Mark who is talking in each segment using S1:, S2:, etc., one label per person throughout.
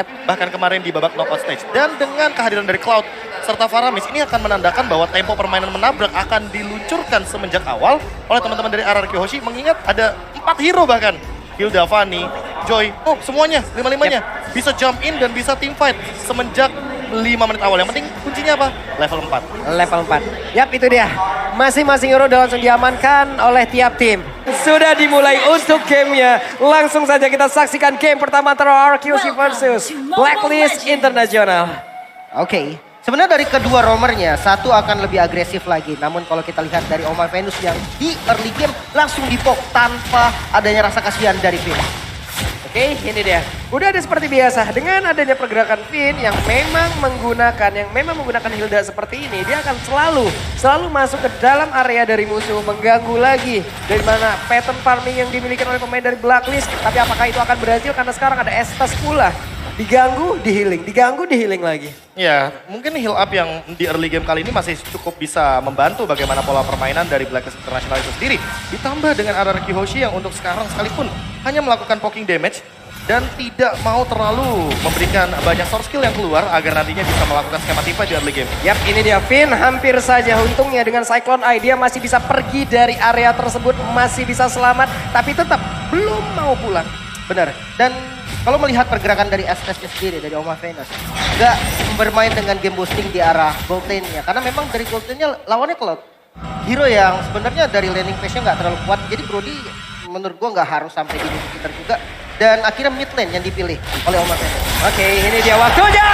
S1: Bahkan kemarin di babak knockout stage. Dan dengan kehadiran dari Cloud serta Faramis ini akan menandakan bahwa tempo permainan menabrak akan diluncurkan semenjak awal oleh teman-teman dari RRQ Hoshi. Mengingat ada 4 hero bahkan. Hilda, Fanny, Joy, semuanya, 5-5-nya bisa jump in dan bisa team fight semenjak 5 menit awal. Yang penting kuncinya apa? Level 4.
S2: Level 4. Yap, itu dia. Masing-masing hero udah langsung diamankan oleh tiap tim. Sudah dimulai untuk gamenya. Langsung saja kita saksikan game pertama antara RRQ versus Blacklist International.
S3: Oke. Sebenarnya dari kedua roamernya, satu akan lebih agresif lagi. Namun kalau kita lihat dari Oma Venus yang di early game langsung dipok tanpa adanya rasa kasihan dari Finn.
S2: Oke, ini dia. Udah ada seperti biasa dengan adanya pergerakan Finn yang memang menggunakan Hilda seperti ini, dia akan selalu masuk ke dalam area dari musuh, mengganggu lagi dari mana pattern farming yang dimiliki oleh pemain dari Blacklist. Tapi apakah itu akan berhasil karena sekarang ada Estes pula. Diganggu, di healing lagi.
S1: Ya, mungkin heal up yang di early game kali ini masih cukup bisa membantu bagaimana pola permainan dari Blacklist International itu sendiri. Ditambah dengan RRQ Hoshi yang untuk sekarang sekalipun hanya melakukan poking damage dan tidak mau terlalu memberikan banyak source skill yang keluar agar nantinya bisa melakukan skema teamfight di early game.
S2: Yap, ini dia Finn hampir saja. Untungnya dengan Cyclone Eye dia masih bisa pergi dari area tersebut, masih bisa selamat, tapi tetap belum mau pulang.
S3: Benar. Dan kalau melihat pergerakan dari Estes sendiri, dari Oma Venus, nggak bermain dengan game boosting di arah gold lane-nya. Karena memang dari gold lane-nya lawannya Cloud. Hero yang sebenarnya dari laning phase-nya nggak terlalu kuat. Jadi Brody menurut gua nggak harus sampai di sekitar juga. Dan akhirnya mid lane yang dipilih oleh Oma Venus.
S2: Oke, ini dia waktunya!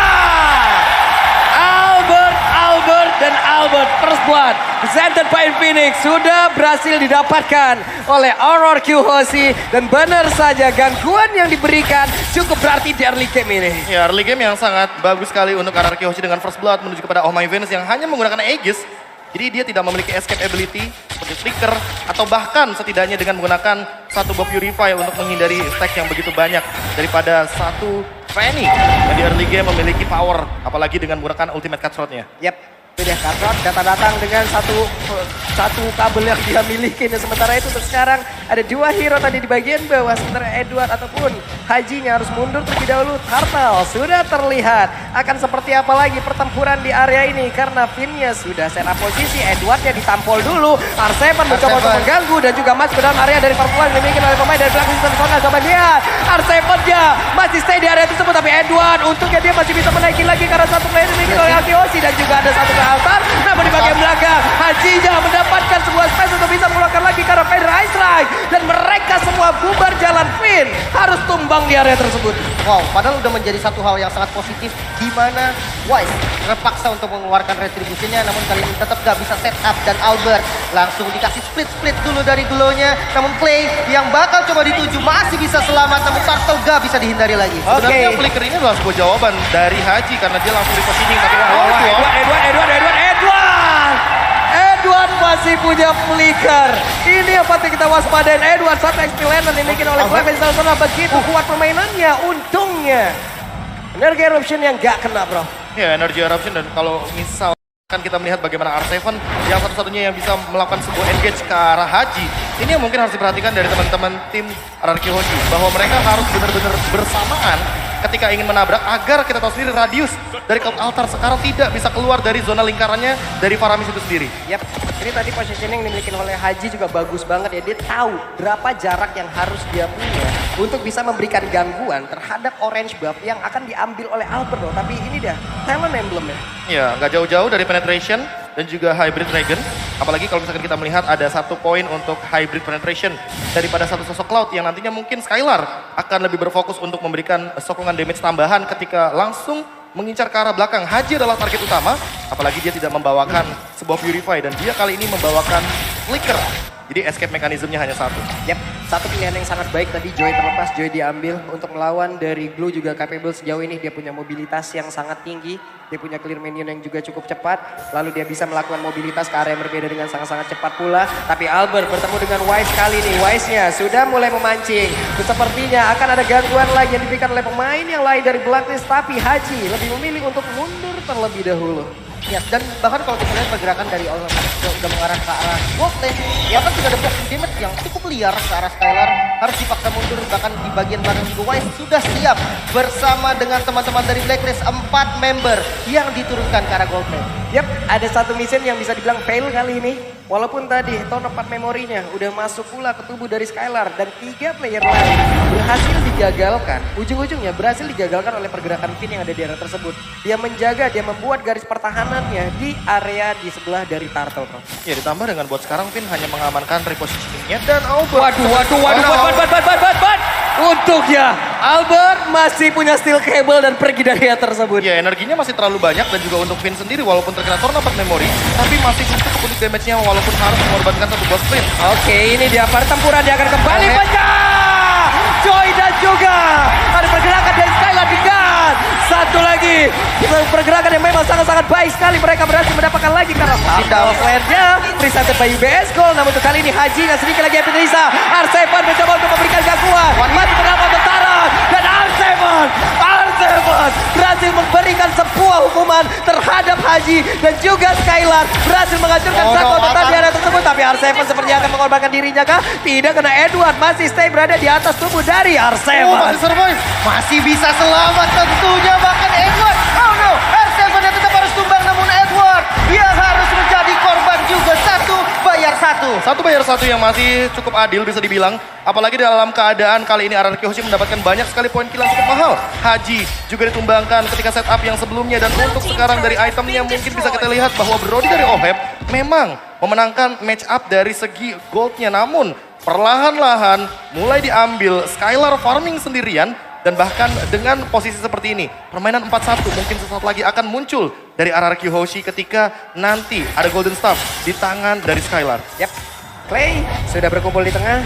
S2: Albert first blood presented by Infinix sudah berhasil didapatkan oleh RRQ Hoshi dan benar saja gangguan yang diberikan cukup berarti di early game ini.
S1: Ya, early game yang sangat bagus sekali untuk RRQ Hoshi dengan first blood menuju kepada Oh My Venus yang hanya menggunakan Aegis. Jadi dia tidak memiliki escape ability seperti Flicker atau bahkan setidaknya dengan menggunakan satu buff Purify untuk menghindari stack yang begitu banyak daripada satu Fanny yang di early game memiliki power apalagi dengan menggunakan ultimate cutthroat-nya.
S2: Yap. Itu dia Cutthroat datang dengan satu kabel yang dia miliki. Dan sementara itu untuk sekarang ada 2 hero tadi di bagian bawah. Sementara Edward ataupun Hajinya harus mundur terlebih dahulu. Turtle sudah terlihat. Akan seperti apa lagi pertempuran di area ini. Karena Finn-nya sudah set up posisi. Edwardnya ditampol dulu. Arseven mencoba untuk mengganggu. Dan juga masuk ke dalam area dari perempuan yang dimiliki oleh pemain dari Blacklist International. Coba lihat. Arseven-nya masih stay di area tersebut. Tapi Edward untungnya dia masih bisa menaiki lagi. Karena satu player dimiliki oleh Hoshi. Dan juga ada satu altar, namun di bagian belakang Hajinya mendapatkan sebuah space untuk bisa mengeluarkan lagi karena Feder Ice Strike dan mereka semua bubar jalan. Finn harus tumbang di area tersebut.
S3: Wow, padahal udah menjadi satu hal yang sangat positif di mana Wise terpaksa untuk mengeluarkan retribusinya, namun kali ini tetap gak bisa set up dan Albert langsung dikasih split dulu dari glow-nya. Namun Clay yang bakal coba dituju masih bisa selamat, namun Turtle gak bisa dihindari lagi.
S1: Sebenarnya Flicker ini adalah sebuah jawaban dari Haji karena dia langsung repositioning. Tapi
S2: Edward masih punya flicker. Ini yang patut kita waspadain. Edward satu XP lane yang dimiliki oleh Blacklist International begitu kuat permainannya. Untungnya Energy Eruption yang gak kena bro.
S1: Ya, Energy Eruption dan kalau misal kan kita melihat bagaimana R7 yang satu-satunya yang bisa melakukan sebuah engage ke arah Haji. Ini yang mungkin harus diperhatikan dari teman-teman tim RRQ Hoshi. Bahwa mereka harus benar-benar bersamaan ketika ingin menabrak agar kita tahu sendiri radius dari Cloud Altar sekarang tidak bisa keluar dari zona lingkarannya dari Faramis itu sendiri.
S2: Yap, ini tadi positioning yang dimiliki oleh Haji juga bagus banget ya. Dia tahu berapa jarak yang harus dia punya untuk bisa memberikan gangguan terhadap orange buff yang akan diambil oleh Albert. Tapi ini dia, talent emblemnya.
S1: Ya, nggak jauh-jauh dari penetration dan juga hybrid dragon. Apalagi kalau misalkan kita melihat ada satu poin untuk hybrid penetration daripada satu sosok Cloud yang nantinya mungkin Skylar akan lebih berfokus untuk memberikan sokongan damage tambahan ketika langsung mengincar ke arah belakang. Haji adalah target utama, apalagi dia tidak membawakan sebuah Purify dan dia kali ini membawakan Flicker. Jadi escape mekanismenya hanya satu.
S2: Yap, satu pilihan yang sangat baik tadi Joy terlepas, Joy diambil untuk melawan dari Glue juga capable sejauh ini. Dia punya mobilitas yang sangat tinggi, dia punya clear minion yang juga cukup cepat. Lalu dia bisa melakukan mobilitas ke area yang berbeda dengan sangat-sangat cepat pula. Tapi Albert bertemu dengan Wise kali ini, Wise-nya sudah mulai memancing. Sepertinya akan ada gangguan lagi yang diberikan oleh pemain yang lain dari Blacklist. Tapi Haji lebih memilih untuk mundur terlebih dahulu.
S3: Yes, dan bahkan kalau kita lihat pergerakan dari All udah mengarah ke arah bot lane, ya kan sudah ada blocking damage yang cukup liar ke arah Skylar, harus dipaksa mundur, bahkan di bagian belakang juga Wise sudah siap bersama dengan teman-teman dari Blacklist 4 member yang diturunkan ke arah gold lane.
S2: Yap, ada satu mission yang bisa dibilang fail kali ini. Walaupun tadi Tone of memorinya udah masuk pula ke tubuh dari Skylar dan 3 player lain berhasil digagalkan. Ujung-ujungnya berhasil digagalkan oleh pergerakan Finn yang ada di area tersebut. Dia menjaga, dia membuat garis pertahanannya di area di sebelah dari Turtle, bro.
S1: Ya ditambah dengan buat sekarang Finn hanya mengamankan repositioningnya dan Albert.
S2: Waduh. Untuknya Albert masih punya steel cable dan pergi dari area tersebut.
S1: Ya energinya masih terlalu banyak dan juga untuk Finn sendiri walaupun terkena Tornado Memory tapi masih cukup untuk damage-nya walaupun harus mengorbankan satu buah sprint.
S2: Oke, ini dia pertempuran, dia akan kembali pecah. Joy dan juga ada pergerakan dari Skylar dengan satu lagi pergerakan yang memang sangat-sangat baik sekali. Mereka berhasil mendapatkan lagi karena Sandal flare-nya presented by UBS Gold. Namun untuk kali ini Haji yang sedikit lagi Epitrisa. R7 mencoba untuk memberikan gangguan. Mati mendapat tentaran dan R7 berhasil memberikan sebuah hukuman terhadap Haji dan juga Skylar. Berhasil menghancurkan satu total di area tersebut. Tapi R7 sepertinya akan mengorbankan dirinya kah? Tidak, kena Edward masih stay berada di atas tubuh dari R7.
S3: Masih survive, masih bisa selamat tentunya bahkan Edward. Oh no, R7 yang tetap harus tumbang namun Edward dia harus menjadi korban juga. Satu bayar satu
S1: yang masih cukup adil bisa dibilang. Apalagi dalam keadaan kali ini RRQ Hoshi mendapatkan banyak sekali poin kill yang cukup mahal. Haji juga ditumbangkan ketika setup yang sebelumnya. Dan untuk sekarang dari itemnya mungkin bisa kita lihat bahwa Brody dari OHEB memang memenangkan match up dari segi goldnya. Namun perlahan-lahan mulai diambil Skylar farming sendirian. Dan bahkan dengan posisi seperti ini, permainan 4-1 mungkin sesaat lagi akan muncul dari RRQ Hoshi ketika nanti ada Golden Staff di tangan dari Skylar.
S2: Yap, Clay sudah berkumpul di tengah,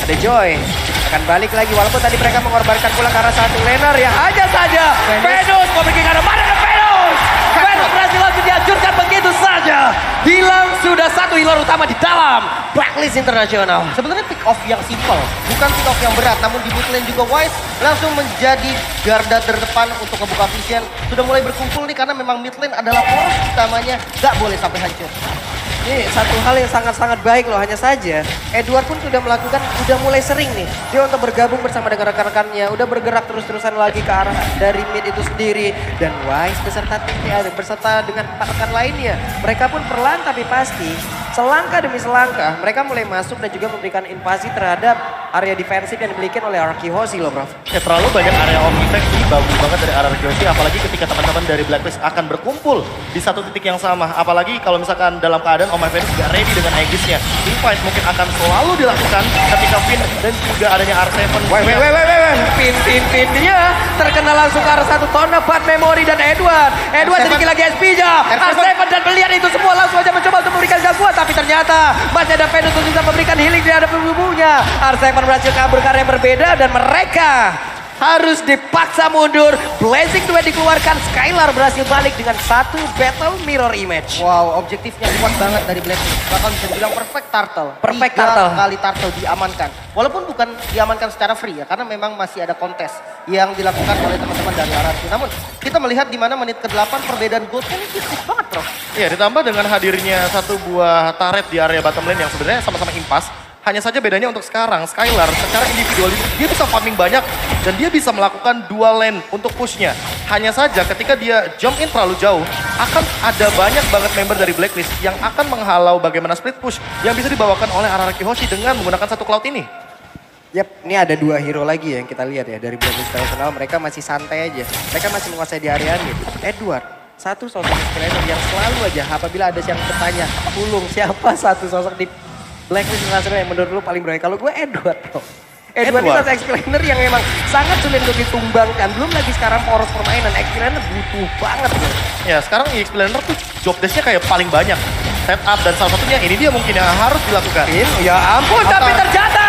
S2: ada Joy. Akan balik lagi walaupun tadi mereka mengorbankan pula karena satu laner yang hanya saja Venus mau pergi ke arah mana ke Venus. Venus berhasil langsung dihancurkan begitu saja. Hilang sudah satu healer utama di dalam Blacklist Internasional.
S3: Sebenarnya pick off yang simple, bukan pick off yang berat. Namun di mid lane juga Wise langsung menjadi garda terdepan untuk membuka vision. Sudah mulai berkumpul nih karena memang mid lane adalah poros utamanya, gak boleh sampai hancur.
S2: Ini satu hal yang sangat-sangat baik loh, hanya saja Edward pun sudah melakukan, udah mulai sering nih dia untuk bergabung bersama dengan rekan-rekannya, udah bergerak terus-terusan lagi ke arah dari mid itu sendiri. Dan Wise beserta dengan 4 rekan lainnya, mereka pun perlahan tapi pasti selangkah demi selangkah mereka mulai masuk dan juga memberikan invasi terhadap area defensif yang dimiliki oleh RRQ Hoshi loh, bro.
S1: Ya terlalu banyak area of effect sih, bagus banget dari RRQ Hoshi, apalagi ketika teman-teman dari Blacklist akan berkumpul di satu titik yang sama. Apalagi kalau misalkan dalam keadaan Omai Venus gak ready dengan Aegis-nya. Teamfight mungkin akan selalu dilakukan ketika Finn dan juga adanya R7.
S2: Finn dia terkena langsung ke arah satu Tone of Memory dan Edward sedikit lagi SP-nya. R7 dan melihat itu semua langsung aja mencoba untuk memberikan gangguan. Tapi ternyata masih ada Venus untuk bisa memberikan healing di hadapan tubuhnya. R7 berhasil kabur ke area yang berbeda dan mereka harus dipaksa mundur. Blazing Duet dikeluarkan, Skylar berhasil balik dengan satu Battle Mirror Image.
S3: Wow, objektifnya kuat banget dari Blacklist. Bahkan bisa dibilang perfect turtle.
S2: Perfect
S3: 3
S2: turtle.
S3: kali turtle diamankan. Walaupun bukan diamankan secara free ya, karena memang masih ada kontes yang dilakukan oleh teman-teman dari RRQ. Namun kita melihat di mana menit ke-8 perbedaan goldnya ini tipis banget, bro.
S1: Iya, ditambah dengan hadirnya satu buah turret di area bottom lane yang sebenarnya sama-sama impas. Hanya saja bedanya untuk sekarang, Skylar secara individual dia bisa farming banyak dan dia bisa melakukan dual lane untuk pushnya. Hanya saja ketika dia jump in terlalu jauh, akan ada banyak banget member dari Blacklist yang akan menghalau bagaimana split push yang bisa dibawakan oleh RRQ Hoshi dengan menggunakan satu cloud ini.
S2: Yap, ini ada 2 hero lagi ya yang kita lihat ya dari Blacklist Internasional. Mereka masih santai aja, mereka masih menguasai di area mid. Edward, satu sosok Skylar yang selalu aja apabila ada yang bertanya, Pulung siapa satu sosok di Blacklist Internasional yang menurut lu paling berani? Kalau gue Edward tuh. Edward ini satu explainer yang memang sangat sulit untuk ditumbangkan. Belum lagi sekarang poros permainan, explainer butuh banget loh.
S1: Ya sekarang explainer tuh job desk-nya kayak paling banyak. Setup dan salah satunya ini dia mungkin yang harus dilakukan.
S2: Ya ampun, tapi ternyata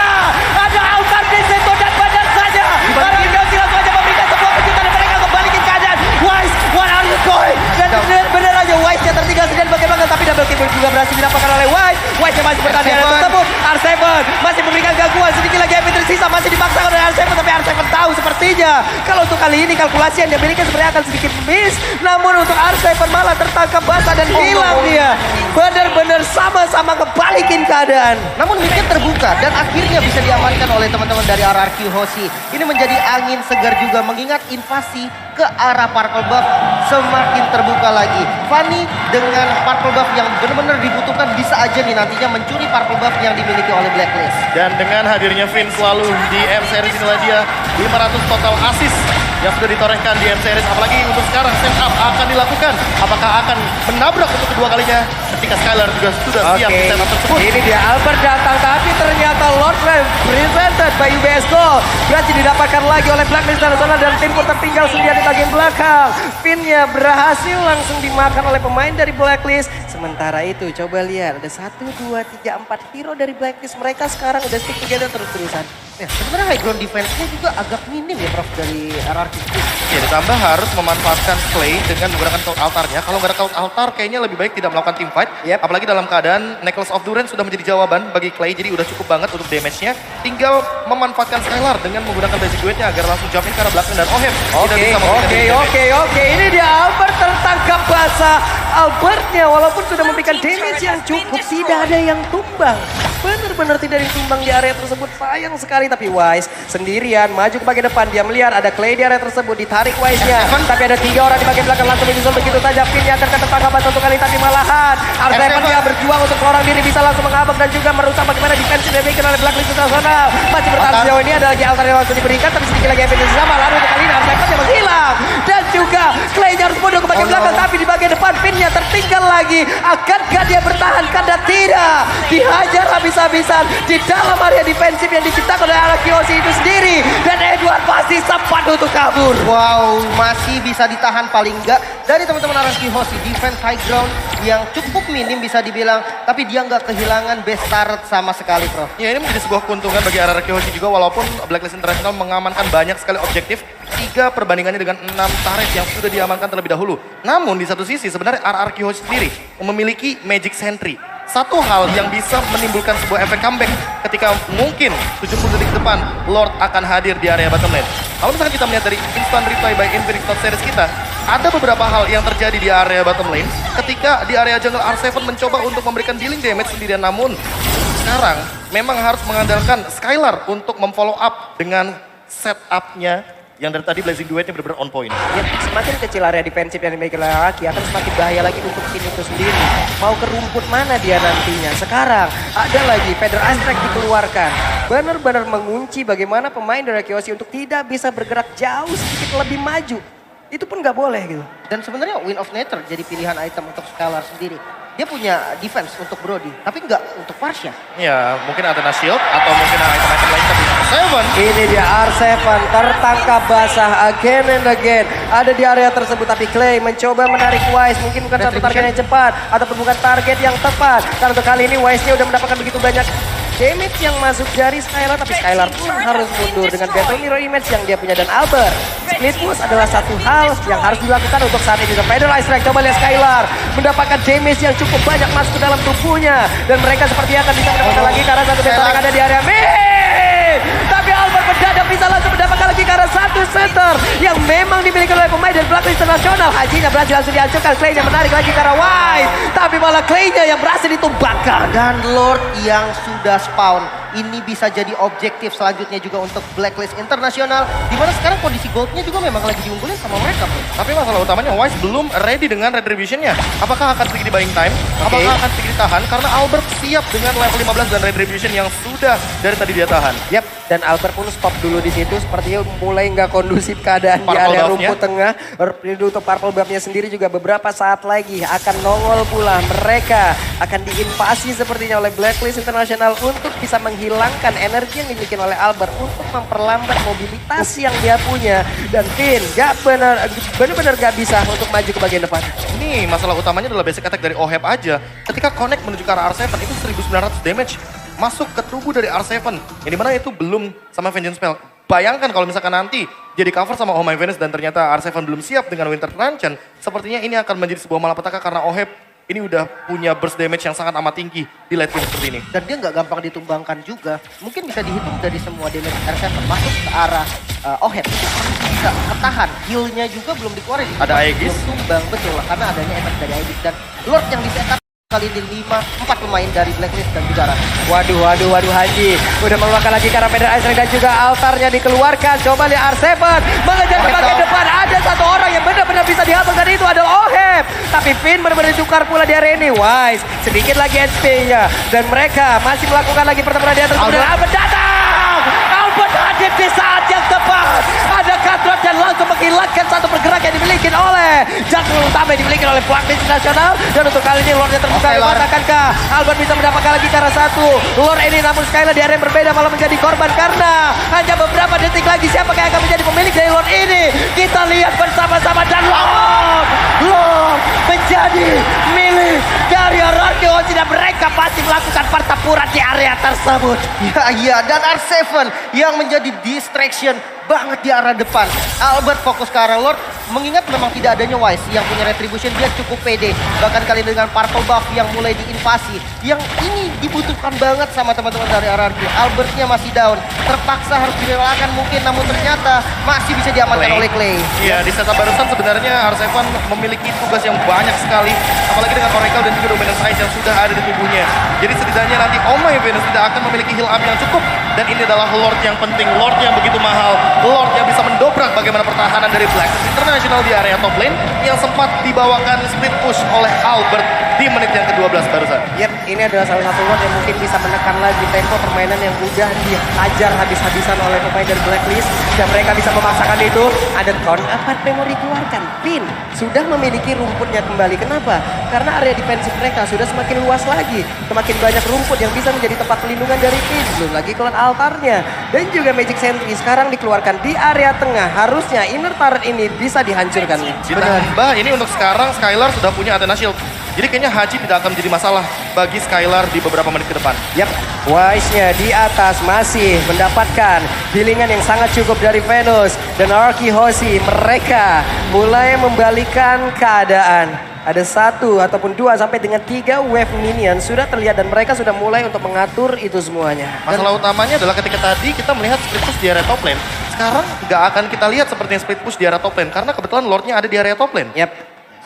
S2: ada Altar di situ dan badan saja. Karena dia langsung aja memberikan sebuah kejutan dan mereka kembalikan keadaan. Wise, what are you doing? Dan bener aja Wise yang tertinggal sendiri bagaimana, tapi double kill juga berhasil didapatkan oleh White. White yang masih bertahan di area tersebut. R7 masih memberikan gangguan, sedikit lagi MP tersisa masih dipaksakan oleh R7, tapi R7 tahu sepertinya kalau untuk kali ini kalkulasi yang dia miliki sebenarnya akan sedikit miss. Namun untuk R7 malah tertangkap basah dan hilang dia. Benar-benar sama-sama kebalikin keadaan.
S3: Namun midnya terbuka dan akhirnya bisa diamankan oleh teman-teman dari RRQ Hoshi. Ini menjadi angin segar juga mengingat invasi ke arah Purple Buff semakin terbuka lagi. Fanny dengan Purple Buff yang benar-benar dibutuhkan bisa aja nih nantinya mencuri Purple Buff yang dimiliki oleh Blacklist.
S1: Dan dengan hadirnya Finn selalu di M-Series inilah dia 500 total assist yang sudah ditorehkan di M-Series. Apalagi untuk sekarang setup akan dilakukan. Apakah akan menabrak untuk kedua kalinya ketika Skylar juga sudah siap di setup tersebut.
S2: Ini dia Albert datang, tapi ternyata Lord Ram presented by UBS Gold berhasil didapatkan lagi oleh Blacklist dan sana, dan tim pun tertinggal sendiri di bagian belakang. Pinnya berhasil langsung dimakan oleh pemain dari Blacklist. Sementara itu coba lihat ada 1, 2, 3, 4 hero dari Blacklist. Mereka sekarang udah stick together terus-terusan.
S3: Ya, sebenarnya high ground defense-nya juga agak minim ya Prof dari RRQ.
S1: Ya, ditambah harus memanfaatkan Clay dengan menggunakan cloud altarnya. Kalau nggak ada cloud altar kayaknya lebih baik tidak melakukan team fight.
S2: Yep.
S1: Apalagi dalam keadaan Necklace of Duran sudah menjadi jawaban bagi Clay. Jadi udah cukup banget untuk damage-nya. Tinggal memanfaatkan Skylar dengan menggunakan basic duetnya agar langsung jumping ke arah belakang dan Oheb tidak bisa memberikan damage.
S2: Oke. Ini dia Albert tertangkap basah. Albertnya walaupun sudah memberikan damage yang cukup, tidak ada yang tumbang. Benar-benar tidak ditumbang di area tersebut. Sayang sekali, tapi Wise sendirian maju ke bagian depan. Dia melihat ada Clay di area tersebut, ditarik Wise-nya. Tapi ada 3 orang di bagian belakang langsung menyusul begitu saja. Pinnya akan tertangkap basah satu kali, tapi malahan R7 dia berjuang untuk seorang diri bisa langsung mengabak dan juga merusak bagaimana defense yang diberikan oleh Blacklist internasional. Masih bertahan sejauh ini, ada lagi altar yang langsung diberikan, tapi sedikit lagi efeknya sama. Lalu untuk kali ini R7 yang menghilang. Dan juga Clay-nya harus mundur ke bagian belakang, tapi di bagian depan Pinnya tertinggal lagi. Akankah dia bertahan? Karena tidak. Dihajar habis-habisan di dalam area defensif yang diciptakan oleh RRQ Hoshi itu sendiri. Dan Edward pasti sempat untuk kabur.
S3: Wow, masih bisa ditahan paling enggak dari teman-teman RRQ Hoshi. Defense high ground yang cukup minim bisa dibilang, tapi dia nggak kehilangan base turret sama sekali, Prof.
S1: Ya, ini menjadi sebuah keuntungan bagi RRQ Hoshi juga, walaupun Blacklist International mengamankan banyak sekali objektif. 3 perbandingannya dengan 6 turret yang sudah diamankan terlebih dahulu. Namun di satu sisi sebenarnya RRQ Hoshi sendiri memiliki Magic Sentry. Satu hal yang bisa menimbulkan sebuah efek comeback ketika mungkin 70 detik ke depan Lord akan hadir di area bottom lane. Kalau misalkan kita melihat dari instant reply by Infinix Cloud Series kita, ada beberapa hal yang terjadi di area bottom lane ketika di area jungle R7 mencoba untuk memberikan dealing damage sendirian. Namun sekarang memang harus mengandalkan Skylar untuk memfollow up dengan setup-nya yang dari tadi Blazing Duetnya benar-benar on point.
S2: Ya, semakin kecil area defensif yang dimiliki oleh RRQ akan semakin bahaya lagi untuk tim itu sendiri. Mau ke rumput mana dia nantinya? Sekarang ada lagi Feather Aspect dikeluarkan. Benar-benar mengunci bagaimana pemain dari RRQ Hoshi untuk tidak bisa bergerak jauh sedikit lebih maju. Itu pun nggak boleh gitu.
S3: Dan sebenarnya Wind of Nature jadi pilihan item untuk Skylar sendiri. Dia punya defense untuk Brody, tapi nggak untuk Varsha.
S1: Ya, mungkin Athena Shield atau mungkin item-item lain tapi R7.
S2: Ini dia R7 tertangkap basah again and again. Ada di area tersebut, tapi Clay mencoba menarik Wise. Mungkin bukan satu target yang cepat ataupun bukan target yang tepat. Karena untuk kali ini Wise-nya udah mendapatkan begitu banyak damage yang masuk dari Skylar, tapi Skylar pun harus mundur dengan battle mirror image yang dia punya. Dan Albert, split push adalah satu hal yang harus dilakukan untuk saat ini. Feather Strike, coba lihat Skylar mendapatkan damage yang cukup banyak masuk ke dalam tubuhnya. Dan mereka sepertinya akan bisa mendapatkan lagi karena satu battle yang ada di area mid. Tapi Albert mendadak bisa langsung mendapatkan lagi karena satu center yang memang dimiliki oleh pemain dari Blacklist International. Hajinya berhasil langsung dihancurkan, Clay-nya menarik lagi karena White. Tapi malah Clay-nya yang berhasil ditumbangkan.
S3: Dan Lord yang sudah spawn. Ini bisa jadi objektif selanjutnya juga untuk Blacklist International. Dimana sekarang kondisi goldnya juga memang lagi diunggulin sama mereka, bro.
S1: Tapi masalah utamanya Wise belum ready dengan Retribution-nya. Apakah akan sedikit di buying time? Apakah akan sedikit ditahan? Karena Albert siap dengan level 15 dan Retribution yang sudah dari tadi dia tahan.
S2: Yap, dan Albert pun stop dulu di situ. Sepertinya mulai nggak kondusif keadaan di area rumput tengah. Untuk Purple Buff-nya sendiri juga beberapa saat lagi akan nongol pula. Mereka akan diinvasi sepertinya oleh Blacklist International untuk bisa menghilangkan energi yang dimiliki oleh Albert untuk memperlambat mobilitas yang dia punya. Dan Finn benar-benar gak bisa untuk maju ke bagian depan.
S1: Ini masalah utamanya adalah basic attack dari Oheb aja. Ketika connect menuju ke arah R7 itu 1900 damage masuk ke tubuh dari R7. Yang dimana itu belum sama Vengeance Spell. Bayangkan kalau misalkan nanti jadi cover sama Oh My Venus dan ternyata R7 belum siap dengan Winter Truncheon. Sepertinya ini akan menjadi sebuah malapetaka karena Oheb ini udah punya burst damage yang sangat amat tinggi di late game seperti ini.
S3: Dan dia nggak gampang ditumbangkan juga. Mungkin bisa dihitung dari semua damage R7 masuk ke arah Ohet. Bisa ketahan, heal-nya juga belum dikeluarin.
S1: Ada Aegis.
S3: Belum tumbang, betul lah. Karena adanya efek dari Aegis. Dan Lord yang di setup kali ini 4 pemain dari Blacklist dan juga Rara.
S2: Waduh Haji. Udah mengeluarkan lagi karena Pedro Ice dan juga altarnya dikeluarkan. Coba lihat R7 mengejar ke bagian depan. Ada satu orang yang benar-benar bisa dihabis dan itu adalah Oheb. Tapi Finn benar-benar tukar pula di area ini. Wise sedikit lagi HP-nya. Dan mereka masih melakukan lagi pertempuran di atas. Kemudian Albert datang. Albert hadir di saat yang tepat. Ada Katron dan langsung menghilangkan satu pergerakan yang dimiliki oleh jungle utama yang dimiliki oleh Blacklist Nasional. Dan untuk kali ini Lordnya terbuka. Akankah Albert bisa mendapatkan lagi cara satu Lord ini, namun Skylar di area yang berbeda malah menjadi korban karena hanya beberapa detik lagi siapa yang akan menjadi pemilik dari Lord ini. Kita lihat bersama-sama dan Lord menjadi milik dari Arkeosi dan mereka pasti melakukan pertempuran di area tersebut.
S3: Ya, dan R7 yang menjadi distraction banget di arah depan. Albert fokus ke arah Lord, mengingat memang tidak adanya Wise yang punya retribution, dia cukup pede. Bahkan kali dengan Purple Buff yang mulai diinvasi. Yang ini dibutuhkan banget sama teman-teman dari RRQ. Albertnya masih down, terpaksa harus direlakan mungkin, namun ternyata masih bisa diamankan oleh Clay.
S1: Iya, di setup barusan sebenarnya R7 memiliki tugas yang banyak sekali. Apalagi dengan Oracle dan juga Dominance Ice yang sudah ada di tubuhnya. Jadi setidaknya nanti Oh My Venus tidak akan memiliki heal up yang cukup. Dan ini adalah Lord yang penting, Lord yang begitu mahal. Lord yang bisa mendobrak bagaimana pertahanan dari Blacklist International di area top lane yang sempat dibawakan split push oleh Albert di menit yang ke-12 barusan.
S2: Yep, ini adalah salah satu Lord yang mungkin bisa menekan lagi tempo permainan yang udah dihajar habis-habisan oleh pemain dari Blacklist. Dan mereka bisa memaksakan itu. Ada Tron, apa memori keluarkan. Pin sudah memiliki rumputnya kembali. Kenapa? Karena area defensif mereka sudah semakin luas lagi. Semakin banyak rumput yang bisa menjadi tempat pelindungan dari Pin. Belum lagi keluar altarnya. Dan juga Magic Sentry sekarang dikeluarkan di area tengah. Harusnya inner turret ini bisa dihancurkan.
S1: Ditambah ini untuk sekarang Skylar sudah punya Athena Shield. Jadi kayaknya Haji tidak akan menjadi masalah bagi Skylar di beberapa menit ke depan.
S2: Yap, Wise-nya di atas masih mendapatkan healingan yang sangat cukup dari Venus. Dan Arkehosi mereka mulai membalikan keadaan. Ada 1 ataupun 2 sampai dengan 3 wave minion sudah terlihat dan mereka sudah mulai untuk mengatur itu semuanya.
S1: Masalah utamanya adalah ketika tadi kita melihat split push di area top lane. Sekarang nggak akan kita lihat seperti yang split push di area top lane karena kebetulan Lordnya ada di area top lane.
S2: Yap.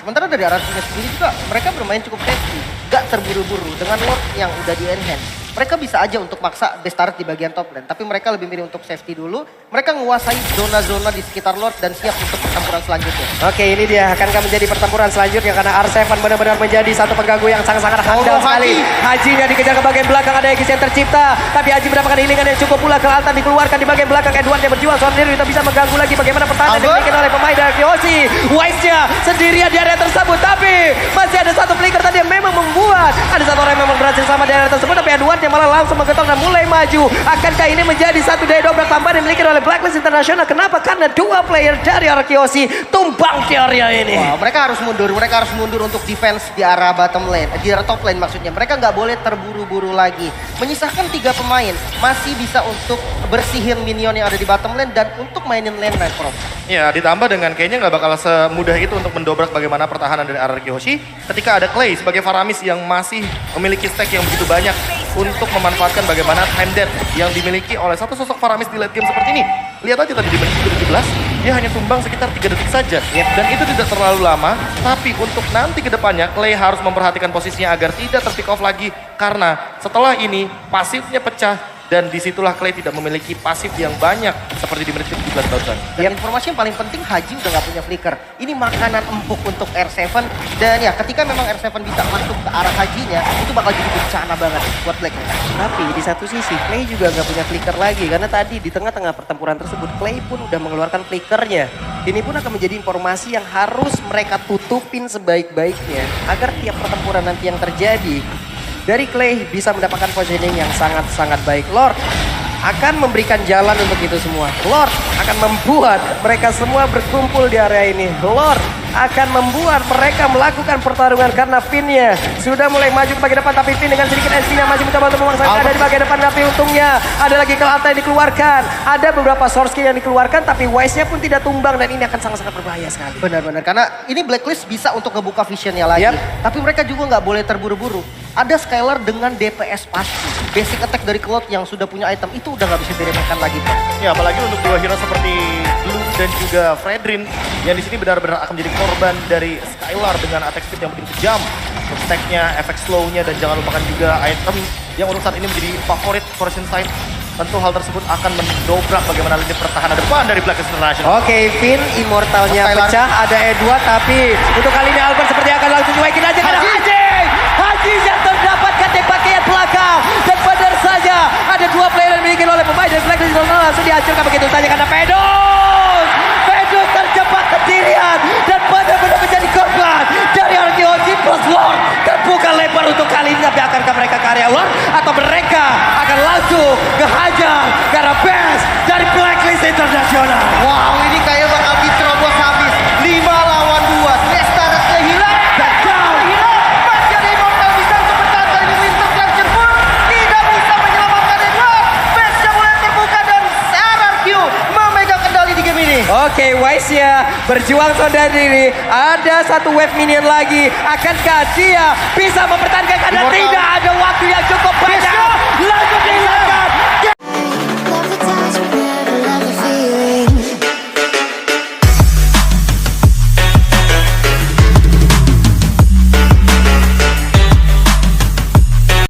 S3: Sementara dari RRQ-nya sendiri juga mereka bermain cukup safety. Gak terburu-buru dengan Lord yang udah di enhance. Mereka bisa aja untuk maksa base turret di bagian top lane. Tapi mereka lebih milih untuk safety dulu. Mereka menguasai zona-zona di sekitar Lord dan siap untuk pertempuran selanjutnya.
S2: Oke, ini dia akankah menjadi pertempuran selanjutnya karena R7 benar-benar menjadi satu pengganggu yang sangat-sangat handal sekali. Haji-nya dikejar ke bagian belakang, ada Aegis yang tercipta. Tapi Haji mendapatkan healingan yang cukup pula ke altar dikeluarkan di bagian belakang. Edward yang berjuang sendiri kita bisa mengganggu lagi bagaimana pertahanan yang dimiliki oleh pemain dari Kyoshi. Wise-nya sendirian di area tersebut tapi masih ada satu flicker tadi yang memang membuat ada satu orang yang memang berhasil sama di area tersebut tapi Edward yang malah langsung menggetok dan mulai maju. Akankah ini menjadi satu daya dobrak tambahan yang dimiliki oleh Blacklist International? Kenapa? Karena 2 player dari Arkeosi tumbang di area ini.
S3: Wah, mereka harus mundur untuk defense di arah bottom lane, di arah top lane maksudnya. Mereka nggak boleh terburu-buru lagi. Menyisakan 3 pemain masih bisa untuk bersihin minion yang ada di bottom lane dan untuk mainin lane night prof.
S1: Ya, ditambah dengan kayaknya nggak bakal semudah itu untuk mendobrak bagaimana pertahanan dari RRQ Hoshi ketika ada Clay sebagai Faramis yang masih memiliki stack yang begitu banyak untuk memanfaatkan bagaimana time death yang dimiliki oleh satu sosok Faramis di late game seperti ini. Lihat aja tadi di menit 17, dia hanya tumbang sekitar 3 detik saja. Dan itu tidak terlalu lama, tapi untuk nanti ke depannya Clay harus memperhatikan posisinya agar tidak terpick off lagi karena setelah ini pasifnya pecah. Dan disitulah Clay tidak memiliki pasif yang banyak seperti di menit 17 barusan.
S3: Dan informasi yang paling penting Haji udah gak punya flicker. Ini makanan empuk untuk R7 dan ya ketika memang R7 bisa masuk ke arah Hajinya itu bakal jadi bencana banget buat Black.
S2: Tapi di satu sisi Clay juga gak punya flicker lagi karena tadi di tengah-tengah pertempuran tersebut Clay pun udah mengeluarkan flickernya. Ini pun akan menjadi informasi yang harus mereka tutupin sebaik-baiknya agar tiap pertempuran nanti yang terjadi dari Clay bisa mendapatkan positioning yang sangat-sangat baik. Lord akan memberikan jalan untuk itu semua. Lord akan membuat mereka semua berkumpul di area ini. Lord akan membuat mereka melakukan pertarungan karena Finn-nya sudah mulai maju ke bagian depan, tapi Finn dengan sedikit SP-nya masih mencoba untuk memaksakan ada di bagian depan, tapi untungnya ada lagi Kelata yang dikeluarkan. Ada beberapa source kill yang dikeluarkan, tapi Wise-nya pun tidak tumbang dan ini akan sangat-sangat berbahaya sekali.
S3: Benar-benar, karena ini Blacklist bisa untuk ngebuka visionnya lagi. Tapi mereka juga nggak boleh terburu-buru. Ada Skylar dengan DPS pasti. Basic attack dari Cloud yang sudah punya item itu udah nggak bisa diremehkan lagi, Pak.
S1: Ya, apalagi untuk dua hero seperti Blue dan juga Fredrin yang di sini benar-benar akan menjadi korban dari Skylar dengan attack speed yang begitu kejam. Stack-nya, efek slow-nya, dan jangan lupakan juga item yang untuk saat ini menjadi favorit Fortune Side. Tentu hal tersebut akan mendobrak bagaimana lini pertahanan depan dari Blacklist International.
S2: Oke, Finn immortalnya pecah, ada Edward, tapi untuk kali ini Albert seperti akan langsung cuekin aja karena Haji yang terdapatkan tembakan belakang dan benar saja ada dua player yang dimiliki oleh pemain dari Blacklist International langsung dihancurkan begitu saja karena Pedus terjebak sendirian dan benar-benar menjadi korban dari RTOG plus Lord. Terbuka lebar untuk kali ini, tapi akankah mereka ke area Lord atau mereka akan langsung kehajar karena best dari Blacklist International.
S3: Wow, ini kayak bakal diterobos habis. 5 lawan 2. Restart kehilang. Gagal. Masih ada Immortal bisa untuk bertahan kali ini. Winter Junction pun tidak bisa menyelamatkan Edward. Base-nya mulai terbuka dan RRQ memegang kendali di game ini.
S2: Oke, Wise-nya berjuang saudara diri. Ada satu wave minion lagi. Akankah dia bisa mempertahankan keadaan